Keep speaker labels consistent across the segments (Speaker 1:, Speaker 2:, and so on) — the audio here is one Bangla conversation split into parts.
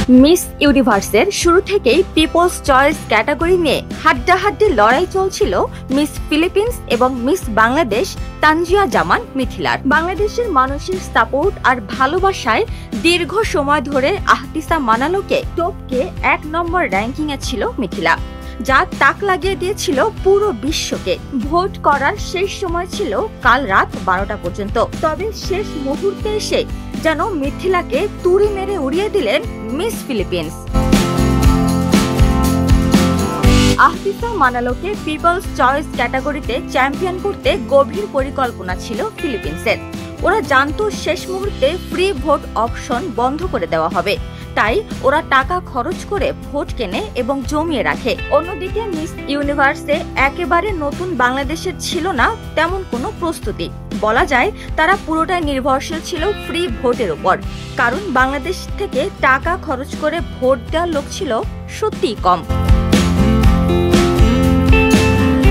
Speaker 1: মিস ইউনিভার্সের শুরু থেকেই পিপলস চয়েস ক্যাটাগরি নিয়ে হাড্ডাহাড্ডি লড়াই চলছিল মিস ফিলিপিন্স এবং মিস বাংলাদেশ তানজিয়া জামান মিথিলার। বাংলাদেশের মানুষের সাপোর্ট আর ভালোবাসায় দীর্ঘ সময় ধরে আহতিসা মানালোকে টপকে 1 নম্বর র্যাঙ্কিং এ ছিল মিথিলা, যা তাক লাগিয়ে দিয়েছিল পুরো বিশ্বকে। ভোট করার শেষ সময় ছিল কাল রাত 12টা পর্যন্ত। তবে শেষ মুহূর্তে এসে যেন মিথিলাকে তুড়ি মেরে উড়িয়ে দিলেন মিস ফিলিপিন্স। আহতিসা মানালোকে পিপলস চয়েস ক্যাটাগরিতে চ্যাম্পিয়ন করতে গভীর পরিকল্পনা ছিল ফিলিপিন্সের। ওরা জানতো শেষ মুহূর্তে ফ্রি ভোট অপশন বন্ধ করে দেওয়া হবে, তাই ওরা টাকা খরচ করে ভোট কেনে এবং জমিয়ে রাখে। অন্যদিকে মিস ইউনিভার্সে একেবারে নতুন বাংলাদেশের ছিল না তেমন কোনো প্রস্তুতি। বলা যায় তারা পুরোটাই নির্ভরশীল ছিল ফ্রি ভোটের উপর, কারণ বাংলাদেশ থেকে টাকা খরচ করে ভোট দেওয়ার লোক ছিল সত্যিই কম।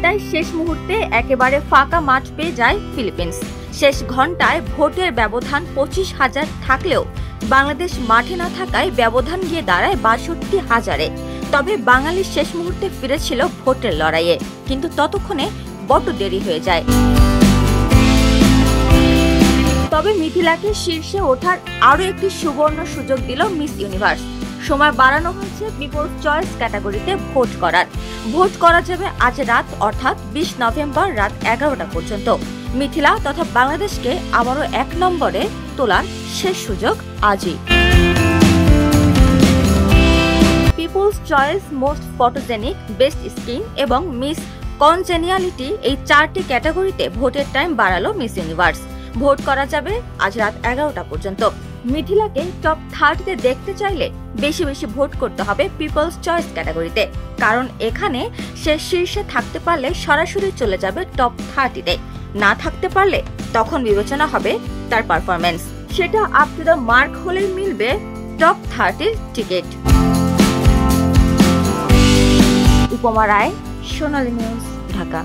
Speaker 1: তাই শেষ মুহূর্তে একেবারে ফাঁকা মাঠ পেয়ে যায় ফিলিপিন্স। শেষ ঘন্টায় ভোটের ব্যবধান 25,000 থাকলেও বাংলাদেশ মাঠে না থাকায় ব্যবধান গিয়ে দাঁড়ায় 62,000-এ। তবে বাঙালি শেষ মুহূর্তে ফিরেছিল ভোটের লড়াইয়ে, কিন্তু ততক্ষণে বড় দেরি হয়ে যায়। তবে মিথিলাকে শীর্ষে ওঠার আরো একটি সুবর্ণ সুযোগ দিল মিস ইউনিভার্স। সময় বাড়ানো হয়েছে পিপলস চয়েস ক্যাটাগরিতে ভোট করার। ভোট করা যাবে আজ রাত অর্থাৎ 20 নভেম্বর রাত 11টা পর্যন্ত। মিথিলা তথা বাংলাদেশকে আবারও 1 নম্বরে তোলার শেষ সুযোগ আজই। People's choice most photogenic, best skin এবং মিস কনজেনিয়ালিটি এই 4টি ক্যাটাগরিতে ভোটের টাইম বাড়ালো মিস ইউনিভার্স। ভোট করা যাবে আজ রাত 11টা পর্যন্ত। মিথিলাকে টপ 30-তে দেখতে চাইলে বেশি বেশি ভোট করতে হবে পিপলস চয়েস ক্যাটাগরিতে, কারণ এখানে সে শীর্ষে থাকতে পারলে সরাসরি চলে যাবে টপ 30-তে। না থাকতে পারলে তখন বিবেচনা হবে তার পারফরম্যান্স। সেটা আপ টু দ্য মার্ক হলেই মিলবে টপ 30-র টিকিট। উপমা রায়, সোনালী নিউজ, ঢাকা।